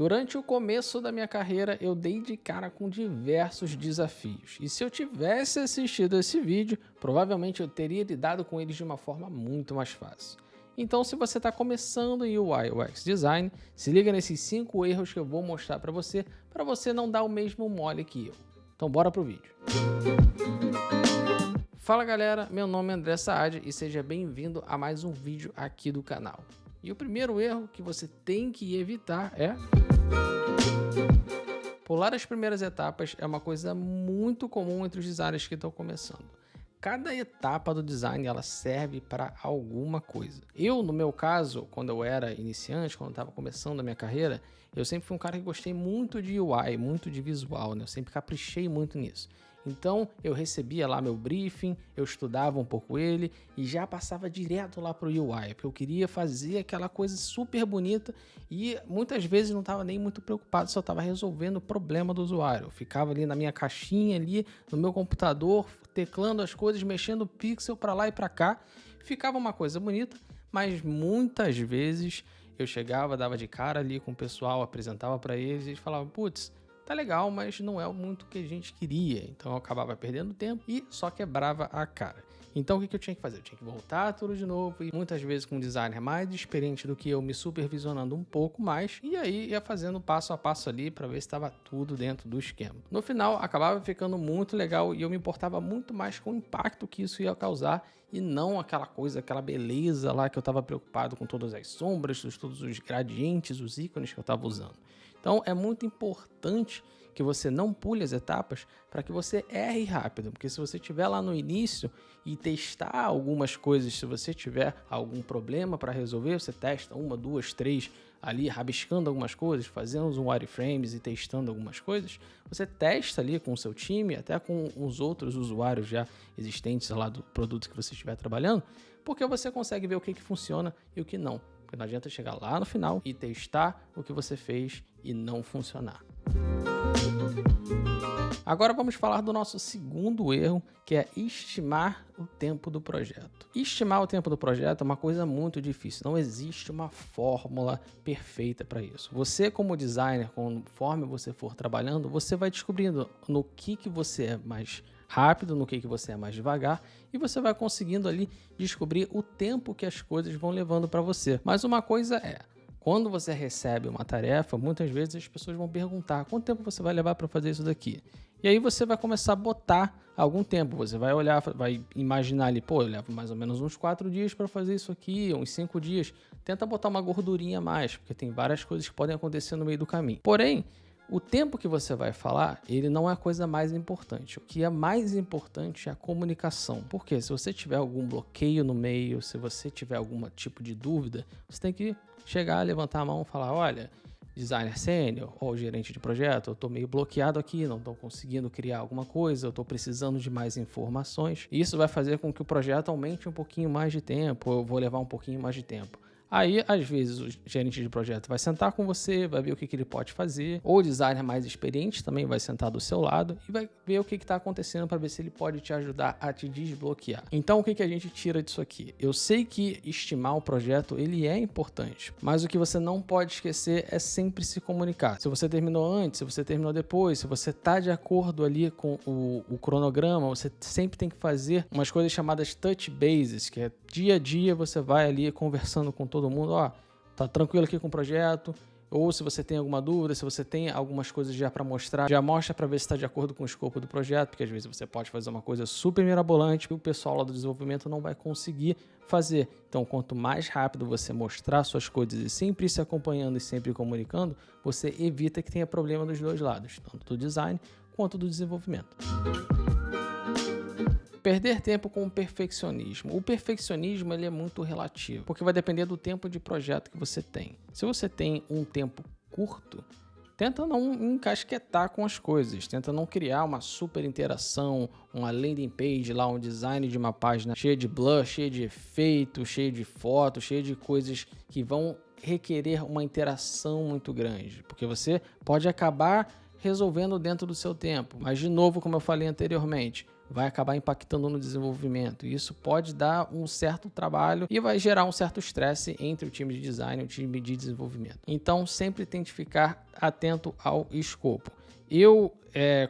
Durante o começo da minha carreira, eu dei de cara com diversos desafios. E se eu tivesse assistido esse vídeo, provavelmente eu teria lidado com eles de uma forma muito mais fácil. Então, se você está começando em UI UX Design, se liga nesses 5 erros que eu vou mostrar para você não dar o mesmo mole que eu. Então, bora pro vídeo. Fala galera, meu nome é André Saad e seja bem-vindo a mais um vídeo aqui do canal. E o primeiro erro que você tem que evitar é... pular as primeiras etapas é uma coisa muito comum entre os designers que estão começando. Cada etapa do design ela serve para alguma coisa. Eu, no meu caso, quando eu era iniciante, quando eu estava começando a minha carreira, eu sempre fui um cara que gostei muito de UI, muito de visual, né? Eu sempre caprichei muito nisso. Então, eu recebia lá meu briefing, eu estudava um pouco ele e já passava direto lá para o UI, porque eu queria fazer aquela coisa super bonita e muitas vezes não estava nem muito preocupado se eu estava resolvendo o problema do usuário. Eu ficava ali na minha caixinha, ali no meu computador, teclando as coisas, mexendo o pixel para lá e para cá. Ficava uma coisa bonita, mas muitas vezes eu chegava, dava de cara ali com o pessoal, apresentava para eles e eles falavam, putz, tá legal, mas não é muito o que a gente queria. Então eu acabava perdendo tempo e só quebrava a cara. Então o que eu tinha que fazer? Eu tinha que voltar tudo de novo e muitas vezes com um designer mais experiente do que eu, me supervisionando um pouco mais. E aí ia fazendo passo a passo ali para ver se estava tudo dentro do esquema. No final acabava ficando muito legal e eu me importava muito mais com o impacto que isso ia causar e não aquela coisa, aquela beleza lá que eu estava preocupado com todas as sombras, todos os gradientes, os ícones que eu estava usando. Então é muito importante que você não pule as etapas para que você erre rápido, porque se você estiver lá no início e testar algumas coisas, se você tiver algum problema para resolver, você testa 1, 2, 3 ali, rabiscando algumas coisas, fazendo uns wireframes e testando algumas coisas, você testa ali com o seu time, até com os outros usuários já existentes lá do produto que você estiver trabalhando, porque você consegue ver o que funciona e o que não. Porque não adianta chegar lá no final e testar o que você fez e não funcionar. Agora vamos falar do nosso segundo erro, que é estimar o tempo do projeto. Estimar o tempo do projeto é uma coisa muito difícil, não existe uma fórmula perfeita para isso. Você como designer, conforme você for trabalhando, você vai descobrindo no que você é mais rápido, no que você é mais devagar e você vai conseguindo ali descobrir o tempo que as coisas vão levando para você. Mas uma coisa é, quando você recebe uma tarefa, muitas vezes as pessoas vão perguntar quanto tempo você vai levar para fazer isso daqui. E aí você vai começar a botar algum tempo, você vai olhar, vai imaginar ali, pô, eu levo mais ou menos uns 4 dias para fazer isso aqui, uns 5 dias. Tenta botar uma gordurinha a mais, porque tem várias coisas que podem acontecer no meio do caminho. Porém, o tempo que você vai falar, ele não é a coisa mais importante. O que é mais importante é a comunicação. Porque se você tiver algum bloqueio no meio, se você tiver algum tipo de dúvida, você tem que chegar, levantar a mão e falar, olha, designer sênior ou gerente de projeto, eu estou meio bloqueado aqui, não estou conseguindo criar alguma coisa, eu estou precisando de mais informações. Isso vai fazer com que o projeto aumente um pouquinho mais de tempo, eu vou levar um pouquinho mais de tempo. Aí, às vezes, o gerente de projeto vai sentar com você, vai ver o que ele pode fazer. Ou o designer mais experiente também vai sentar do seu lado e vai ver o que está acontecendo para ver se ele pode te ajudar a te desbloquear. Então, o que a gente tira disso aqui? Eu sei que estimar o projeto, ele é importante, mas o que você não pode esquecer é sempre se comunicar. Se você terminou antes, se você terminou depois, se você está de acordo ali com o cronograma, você sempre tem que fazer umas coisas chamadas touch bases, que é dia a dia você vai ali conversando com todo mundo, ó, tá tranquilo aqui com o projeto, ou se você tem alguma dúvida, se você tem algumas coisas já para mostrar, já mostra para ver se está de acordo com o escopo do projeto, porque às vezes você pode fazer uma coisa super mirabolante que o pessoal lá do desenvolvimento não vai conseguir fazer. Então, quanto mais rápido você mostrar suas coisas e sempre se acompanhando e sempre comunicando, você evita que tenha problema dos dois lados, tanto do design quanto do desenvolvimento. Perder tempo com o perfeccionismo. O perfeccionismo ele é muito relativo, porque vai depender do tempo de projeto que você tem. Se você tem um tempo curto, tenta não encasquetar com as coisas, tenta não criar uma super interação, uma landing page lá, um design de uma página cheia de blur, cheia de efeitos, cheia de fotos, cheia de coisas que vão requerer uma interação muito grande, porque você pode acabar resolvendo dentro do seu tempo. Mas, de novo, como eu falei anteriormente, vai acabar impactando no desenvolvimento. Isso pode dar um certo trabalho e vai gerar um certo estresse entre o time de design e o time de desenvolvimento. Então, sempre tente ficar atento ao escopo. Eu,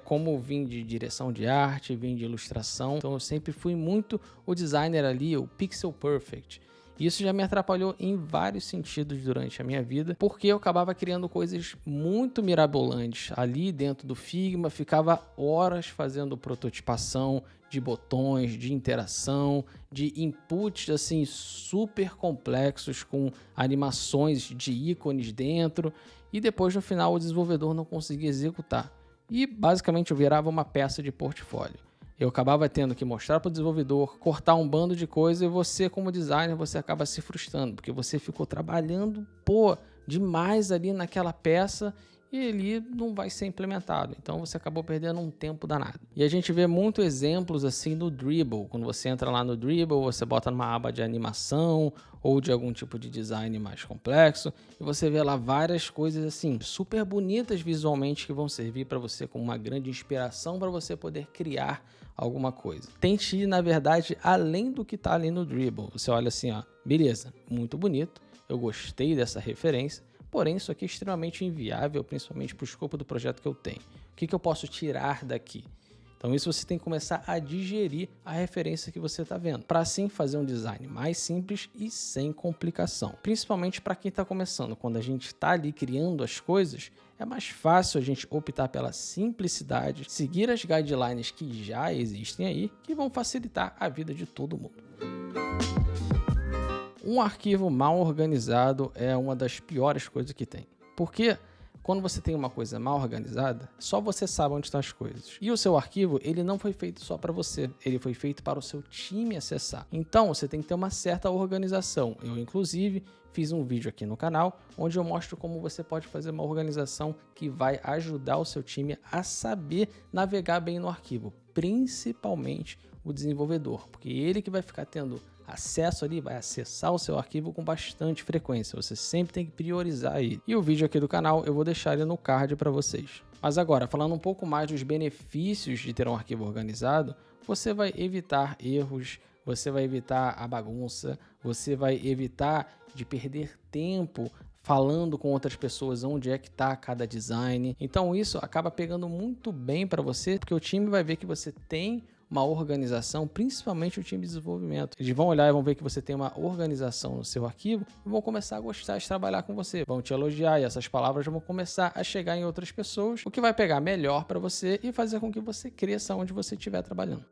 como vim de direção de arte, vim de ilustração, então eu sempre fui muito o designer ali, o pixel perfect. Isso já me atrapalhou em vários sentidos durante a minha vida, porque eu acabava criando coisas muito mirabolantes ali dentro do Figma, ficava horas fazendo prototipação de botões, de interação, de inputs assim super complexos com animações de ícones dentro, e depois no final o desenvolvedor não conseguia executar. E basicamente eu virava uma peça de portfólio. Eu acabava tendo que mostrar para o desenvolvedor, cortar um bando de coisa, e você, como designer, você acaba se frustrando, porque você ficou trabalhando, demais ali naquela peça e ele não vai ser implementado. Então você acabou perdendo um tempo danado. E a gente vê muitos exemplos assim no Dribbble. Quando você entra lá no Dribbble, você bota numa aba de animação ou de algum tipo de design mais complexo e você vê lá várias coisas assim super bonitas visualmente que vão servir para você como uma grande inspiração para você poder criar alguma coisa. Tente ir, na verdade, além do que está ali no Dribbble. Você olha assim, beleza, muito bonito, eu gostei dessa referência, porém isso aqui é extremamente inviável, principalmente para o escopo do projeto que eu tenho. O que eu posso tirar daqui? Então isso você tem que começar a digerir a referência que você está vendo, para assim fazer um design mais simples e sem complicação. Principalmente para quem está começando, quando a gente está ali criando as coisas, é mais fácil a gente optar pela simplicidade, seguir as guidelines que já existem aí, que vão facilitar a vida de todo mundo. Um arquivo mal organizado é uma das piores coisas que tem. Porque quando você tem uma coisa mal organizada, só você sabe onde estão as coisas. E o seu arquivo, ele não foi feito só para você, ele foi feito para o seu time acessar. Então, você tem que ter uma certa organização. Eu, inclusive, fiz um vídeo aqui no canal, onde eu mostro como você pode fazer uma organização que vai ajudar o seu time a saber navegar bem no arquivo, principalmente o desenvolvedor, porque ele que vai ficar tendo acesso ali, vai acessar o seu arquivo com bastante frequência. Você sempre tem que priorizar ele. E o vídeo aqui do canal eu vou deixar ele no card para vocês. Mas agora, falando um pouco mais dos benefícios de ter um arquivo organizado, você vai evitar erros, você vai evitar a bagunça, você vai evitar de perder tempo falando com outras pessoas onde é que está cada design. Então isso acaba pegando muito bem para você, porque o time vai ver que você tem uma organização, principalmente o time de desenvolvimento. Eles vão olhar e vão ver que você tem uma organização no seu arquivo e vão começar a gostar de trabalhar com você, vão te elogiar e essas palavras vão começar a chegar em outras pessoas, o que vai pegar melhor para você e fazer com que você cresça onde você estiver trabalhando.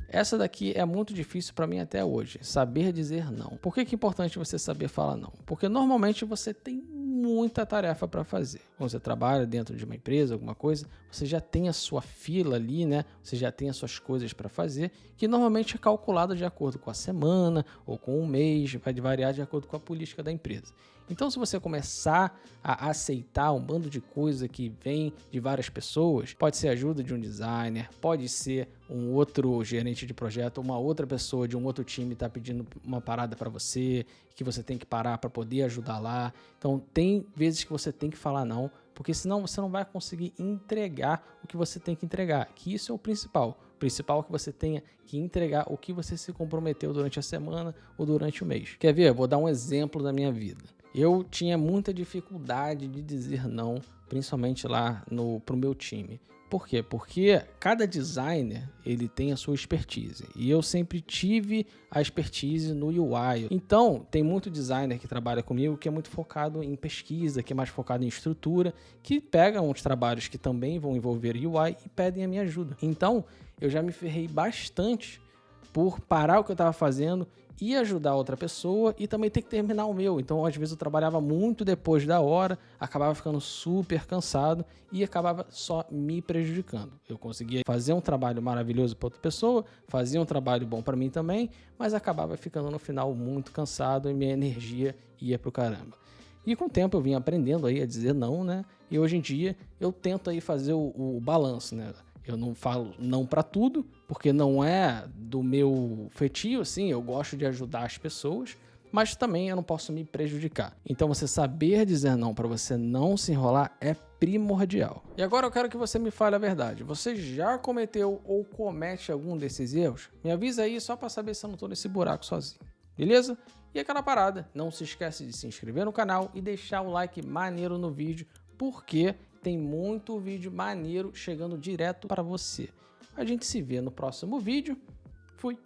Essa daqui é muito difícil para mim até hoje, saber dizer não. Por que é importante você saber falar não? Porque normalmente você tem muita tarefa para fazer. Quando você trabalha dentro de uma empresa, alguma coisa, você já tem a sua fila ali, né? Você já tem as suas coisas para fazer, que normalmente é calculado de acordo com a semana ou com o mês, vai variar de acordo com a política da empresa. Então, se você começar a aceitar um bando de coisa que vem de várias pessoas, pode ser ajuda de um designer, pode ser um outro gerente de projeto, uma outra pessoa de um outro time está pedindo uma parada para você, que você tem que parar para poder ajudar lá. Então, tem vezes que você tem que falar não, porque senão você não vai conseguir entregar o que você tem que entregar, que isso é o principal. O principal é que você tenha que entregar o que você se comprometeu durante a semana ou durante o mês. Quer ver? Eu vou dar um exemplo da minha vida. Eu tinha muita dificuldade de dizer não, principalmente lá pro meu time. Por quê? Porque cada designer ele tem a sua expertise e eu sempre tive a expertise no UI. Então, tem muito designer que trabalha comigo que é muito focado em pesquisa, que é mais focado em estrutura, que pega uns trabalhos que também vão envolver UI e pedem a minha ajuda. Então, eu já me ferrei bastante por parar o que eu estava fazendo e ajudar outra pessoa e também ter que terminar o meu. Então, às vezes eu trabalhava muito depois da hora, acabava ficando super cansado e acabava só me prejudicando. Eu conseguia fazer um trabalho maravilhoso para outra pessoa, fazia um trabalho bom para mim também, mas acabava ficando no final muito cansado e minha energia ia pro caramba. E com o tempo eu vim aprendendo aí a dizer não, né? E hoje em dia eu tento aí fazer o balanço, né? Eu não falo não para tudo, porque não é do meu feitio, assim, eu gosto de ajudar as pessoas, mas também eu não posso me prejudicar. Então você saber dizer não para você não se enrolar é primordial. E agora eu quero que você me fale a verdade. Você já cometeu ou comete algum desses erros? Me avisa aí só para saber se eu não tô nesse buraco sozinho. Beleza? E aquela parada, não se esquece de se inscrever no canal e deixar o like maneiro no vídeo, porque tem muito vídeo maneiro chegando direto para você. A gente se vê no próximo vídeo.